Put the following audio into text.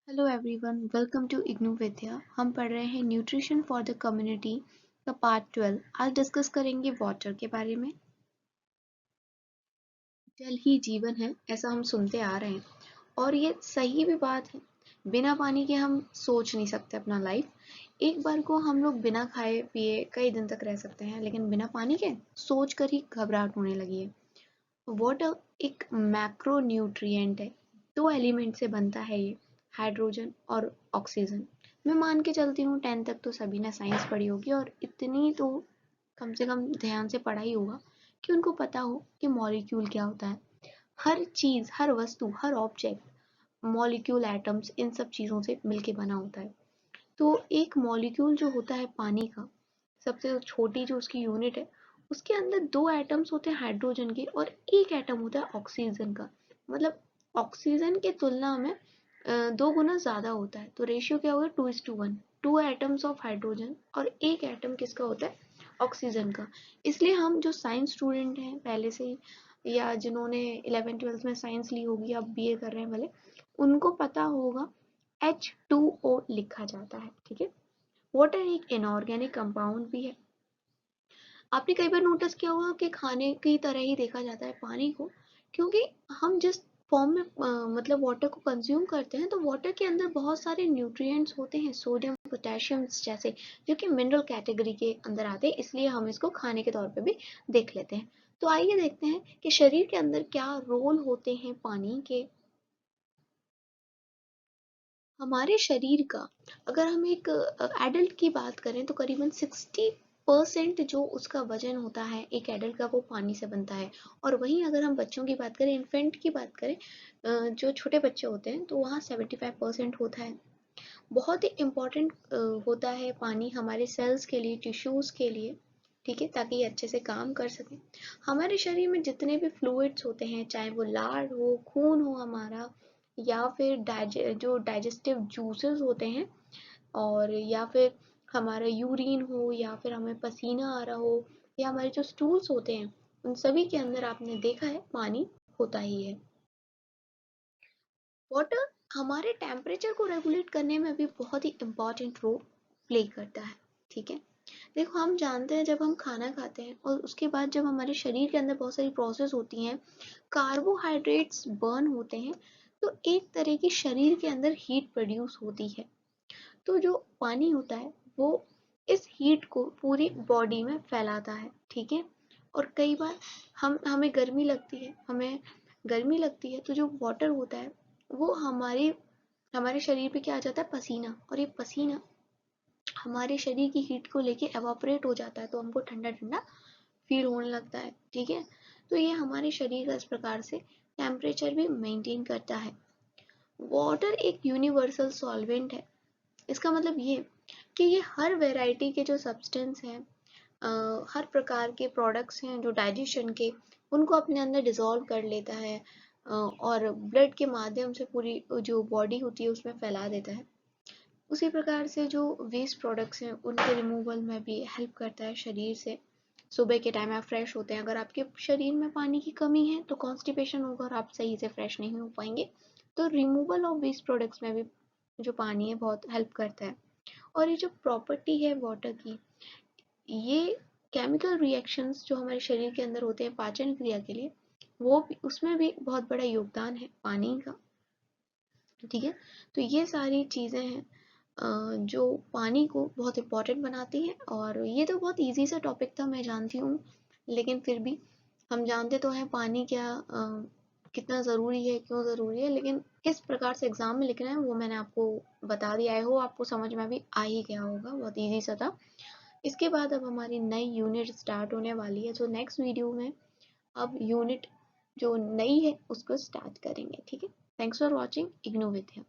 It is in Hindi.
Hello everyone, welcome to IGNOU Vidya. हम पढ़ रहे हैं न्यूट्रिशन फॉर द कम्युनिटी का पार्ट 12। आज डिस्कस करेंगे वाटर के बारे में। जल ही जीवन है, ऐसा हम सुनते आ रहे हैं और ये सही भी बात है। बिना पानी के हम सोच नहीं सकते अपना लाइफ। एक बार को हम लोग बिना खाए पिए कई दिन तक रह सकते हैं, लेकिन बिना पानी के सोच कर ही घबराहट होने लगी है। वाटर एक मैक्रो न्यूट्रिएंट है। 2 एलिमेंट से बनता है ये, हाइड्रोजन और ऑक्सीजन। मैं मान के चलती हूँ 10 तक तो सभी ने साइंस पढ़ी होगी और इतनी तो कम से कम ध्यान से पढ़ा ही होगा कि उनको पता हो कि मॉलिक्यूल क्या होता है। हर चीज़, हर वस्तु, हर ऑब्जेक्ट मॉलिक्यूल, एटम्स, इन सब चीज़ों से मिलके बना होता है। तो एक मॉलिक्यूल जो होता है पानी का, सबसे छोटी जो उसकी यूनिट है, उसके अंदर 2 एटम्स होते हैं हाइड्रोजन के और 1 एटम होता है ऑक्सीजन का। मतलब ऑक्सीजन की तुलना में 2 गुना ज़्यादा होता है। तो रेशियो क्या होगा? 2:1। 2 एटम्स ऑफ हाइड्रोजन और 1 एटम किसका होता है? ऑक्सीजन का। इसलिए हम जो साइंस स्टूडेंट हैं पहले से ही, या जिन्होंने 11th-12th में साइंस ली होगी या बीए कर रहे हैं भले, उनको पता होगा H2O लिखा जाता है। ठीक है। वाटर एक इनऑर्गेनिक कंपाउंड भी है। आपने कई बार नोटिस किया होगा कि खाने की तरह ही देखा जाता है पानी को, क्योंकि हम जिस फॉर्म में मतलब वाटर को कंज्यूम करते हैं, तो वाटर के अंदर बहुत सारे न्यूट्रिएंट्स होते हैं, सोडियम, पोटेशियम जैसे, जो कि मिनरल कैटेगरी के अंदर आते हैं। इसलिए हम इसको खाने के तौर पे भी देख लेते हैं। तो आइए देखते हैं कि शरीर के अंदर क्या रोल होते हैं पानी के। हमारे शरीर का, अगर हम एक एडल्ट की बात करें तो करीबन 60% जो उसका वजन होता है एक एडल्ट का, वो पानी से बनता है। और वहीं अगर हम बच्चों की बात करें, इन्फेंट की बात करें, जो छोटे बच्चे होते हैं, तो वहाँ 75% होता है। बहुत ही इम्पोर्टेंट होता है पानी हमारे सेल्स के लिए, टिश्यूज़ के लिए। ठीक है, ताकि ये अच्छे से काम कर सकें। हमारे शरीर में जितने भी फ्लूइड्स होते हैं, चाहे वो लार हो, खून हो हमारा, या फिर जो डाइजेस्टिव जूसेस होते हैं, और या फिर हमारा यूरिन हो, या फिर हमें पसीना आ रहा हो, या हमारे जो स्टूल्स होते हैं, उन सभी के अंदर आपने देखा है पानी होता ही है। वाटर हमारे टेम्परेचर को रेगुलेट करने में भी बहुत ही इम्पॉर्टेंट रोल प्ले करता है। ठीक है। देखो, हम जानते हैं जब हम खाना खाते हैं और उसके बाद जब हमारे शरीर के अंदर बहुत सारी प्रोसेस होती हैं, कार्बोहाइड्रेट्स बर्न होते हैं, तो एक तरह की शरीर के अंदर हीट प्रोड्यूस होती है। तो जो पानी होता है वो इस हीट को पूरी बॉडी में फैलाता है। ठीक है। और कई बार हमें गर्मी लगती है, तो जो वाटर होता है वो हमारे शरीर पे क्या आ जाता है? पसीना। और ये पसीना हमारे शरीर की हीट को लेके एवापोरेट हो जाता है, तो हमको ठंडा ठंडा फील होने लगता है। ठीक है। तो ये हमारे शरीर का इस प्रकार से टेम्परेचर भी मेंटेन करता है। वाटर एक यूनिवर्सल सॉल्वेंट है। इसका मतलब ये कि ये हर वैरायटी के जो सब्सटेंस हैं, हर प्रकार के प्रोडक्ट्स हैं जो डाइजेशन के, उनको अपने अंदर डिसॉल्व कर लेता है, और ब्लड के माध्यम से पूरी जो बॉडी होती है उसमें फैला देता है। उसी प्रकार से जो वेस्ट प्रोडक्ट्स हैं उनके रिमूवल में भी हेल्प करता है शरीर से। सुबह के टाइम आप फ्रेश होते हैं, अगर आपके शरीर में पानी की कमी है तो कॉन्स्टिपेशन होगा और आप सही से फ्रेश नहीं हो पाएंगे। तो रिमूवल ऑफ वेस्ट प्रोडक्ट्स में भी जो पानी है बहुत हेल्प करता है। और ये जो प्रॉपर्टी है वाटर की, ये केमिकल रिएक्शंस जो हमारे शरीर के अंदर होते हैं पाचन क्रिया के लिए, वो भी, उसमें भी बहुत बड़ा योगदान है पानी का। ठीक है। तो ये सारी चीज़ें हैं जो पानी को बहुत इम्पोर्टेंट बनाती हैं। और ये तो बहुत इजी सा टॉपिक था, मैं जानती हूँ, लेकिन फिर भी हम जानते तो हैं पानी क्या, कितना ज़रूरी है, क्यों ज़रूरी है, लेकिन किस प्रकार से एग्ज़ाम में लिखना है वो मैंने आपको बता दिया है। हो आपको समझ में भी आ ही गया होगा, बहुत ईजी सा था। इसके बाद अब हमारी नई यूनिट स्टार्ट होने वाली है, तो नेक्स्ट वीडियो में अब यूनिट जो नई है उसको स्टार्ट करेंगे। ठीक है। Thanks for watching IGNOU Vidya.